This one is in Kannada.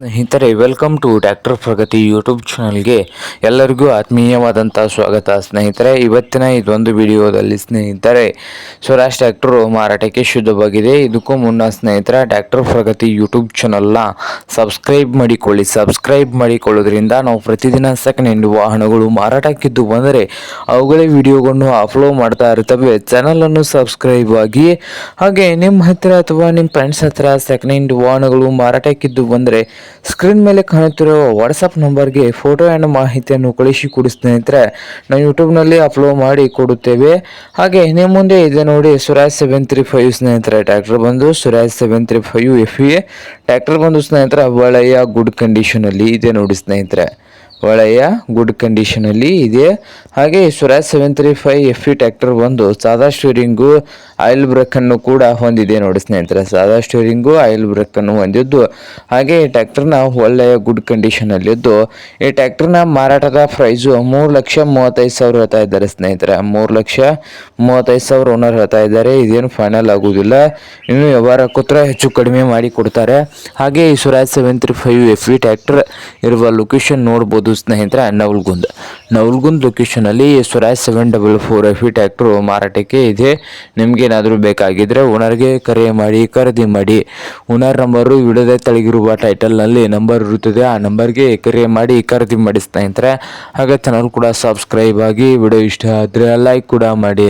ಸ್ನೇಹಿತರೆ, welcome to tractor Pragati YouTube ಚಾನಲ್ಗೆ ಎಲ್ಲರಿಗೂ ಆತ್ಮೀಯವಾದಂಥ ಸ್ವಾಗತ. ಸ್ನೇಹಿತರೆ, ಇವತ್ತಿನ ಇದೊಂದು ವಿಡಿಯೋದಲ್ಲಿ ಸ್ನೇಹಿತರೆ ಸ್ವರಾಜ್ ಟ್ರ್ಯಾಕ್ಟರು ಮಾರಾಟಕ್ಕೆ ಶುದ್ಧವಾಗಿದೆ. ಇದಕ್ಕೂ ಮುನ್ನ ಸ್ನೇಹಿತರೆ, ಟ್ರ್ಯಾಕ್ಟರ್ ಪ್ರಗತಿ ಯೂಟ್ಯೂಬ್ ಚಾನಲ್ನ ಸಬ್ಸ್ಕ್ರೈಬ್ ಮಾಡಿಕೊಳ್ಳೋದ್ರಿಂದ ನಾವು ಪ್ರತಿದಿನ ಸೆಕೆಂಡ್ ಹ್ಯಾಂಡ್ ವಾಹನಗಳು ಮಾರಾಟಕ್ಕಿದ್ದು ಬಂದರೆ ಅವುಗಳೇ ವಿಡಿಯೋಗಳನ್ನು ಅಪ್ಲೋಡ್ ಮಾಡ್ತಾ ಇರ್ತವೆ. ಚಾನಲನ್ನು ಸಬ್ಸ್ಕ್ರೈಬ್ ಆಗಿ, ಹಾಗೆ ನಿಮ್ಮ ಹತ್ತಿರ ಅಥವಾ ನಿಮ್ಮ ಫ್ರೆಂಡ್ಸ್ ಹತ್ತಿರ ಸೆಕೆಂಡ್ ಹ್ಯಾಂಡ್ ವಾಹನಗಳು ಮಾರಾಟಕ್ಕಿದ್ದು ಬಂದರೆ ಸ್ಕ್ರೀನ್ ಮೇಲೆ ಕಾಣುತ್ತಿರುವ ವಾಟ್ಸಪ್ ನಂಬರ್ಗೆ ಫೋಟೋ ಆ್ಯಂಡ್ ಮಾಹಿತಿಯನ್ನು ಕಳಿಸಿಕೊಡಿ ಸ್ನೇಹಿತರೆ. ನಾವು ಯೂಟ್ಯೂಬ್ನಲ್ಲಿ ಅಪ್ಲೋಡ್ ಮಾಡಿ ಕೊಡುತ್ತೇವೆ. ಹಾಗೆ ನಿಮ್ಮ ಮುಂದೆ ಇದೆ ನೋಡಿ ಸ್ವರಾಜ್ 735 ಸ್ನೇಹಿತರೆ. ಟ್ರ್ಯಾಕ್ಟರ್ ಬಂದು ಸ್ವರಾಜ್ 735 FE ಟ್ರ್ಯಾಕ್ಟರ್ ಬಂದು ಸ್ನೇಹಿತರೆ ಒಳ್ಳೆಯ ಗುಡ್ ಕಂಡೀಷನಲ್ಲಿ ಇದೆ ನೋಡಿ ಸ್ನೇಹಿತರೆ, ಒಳ್ಳೆಯ ಗುಡ್ ಕಂಡೀಷನಲ್ಲಿ ಇದೆ. ಹಾಗೆ ಸ್ವರಾಜ್ 735 FE ಟ್ರ್ಯಾಕ್ಟರ್ ಒಂದು ಸಾದಾ ಸ್ಟೀರಿಂಗು ಆಯಿಲ್ ಬ್ರೇಕನ್ನು ಕೂಡ ಹೊಂದಿದೆ ನೋಡಿ ಸ್ನೇಹಿತರೆ. ಸಾದಾ ಸ್ಟೀರಿಂಗು ಆಯಿಲ್ ಬ್ರೇಕನ್ನು ಹೊಂದಿದ್ದು, ಹಾಗೆ ಈ ಟ್ರ್ಯಾಕ್ಟರ್ನ ಒಳ್ಳೆಯ ಗುಡ್ ಕಂಡೀಷನಲ್ಲಿದ್ದು, ಈ ಟ್ರ್ಯಾಕ್ಟರ್ನ ಮಾರಾಟದ ಪ್ರೈಸು 3,35,000 ಹೇಳ್ತಾ ಇದ್ದಾರೆ ಸ್ನೇಹಿತರೆ. 3,35,000 ಓನರ್ ಹೇಳ್ತಾ ಇದ್ದಾರೆ. ಇದೇನು ಫೈನಲ್ ಆಗುವುದಿಲ್ಲ, ಇನ್ನು ವ್ಯವಹಾರ ಕೂತ್ರ ಹೆಚ್ಚು ಕಡಿಮೆ ಮಾಡಿ ಕೊಡ್ತಾರೆ. ಹಾಗೆ ಈ ಸ್ವರಾಜ್ 735 FE ಟ್ರ್ಯಾಕ್ಟರ್ ಇರುವ ಲೊಕೇಶನ್ ನೋಡ್ಬೋದು ಸ್ನೇಹಿತರೆ, ನವಲ್ಗುಂದ್ ಲೊಕೇಶನ್ ಅಲ್ಲಿ ಸ್ವರಾಜ್ 744 FE ಟ್ರ್ಯಾಕ್ಟರ್ ಮಾರಾಟಕ್ಕೆ ಇದೆ. ನಿಮ್ಗೆ ಏನಾದರೂ ಬೇಕಾಗಿದ್ರೆ ಓನರ್ಗೆ ಕರೆ ಮಾಡಿ ಖರೀದಿ ಮಾಡಿ. ಓನರ್ ನಂಬರು ವಿಡಿಯೋದ ತೆಳಗಿರುವ ಟೈಟಲ್ ನಲ್ಲಿ ನಂಬರ್ ಇರುತ್ತದೆ, ಆ ನಂಬರ್ಗೆ ಕರೆ ಮಾಡಿ ಖರೀದಿ ಮಾಡಿ ಸ್ನೇಹಿತರೆ. ಹಾಗೆ ಚಾನಲ್ ಕೂಡ ಸಬ್ಸ್ಕ್ರೈಬ್ ಆಗಿ, ವಿಡಿಯೋ ಇಷ್ಟ ಆದ್ರೆ ಲೈಕ್ ಕೂಡ ಮಾಡಿ.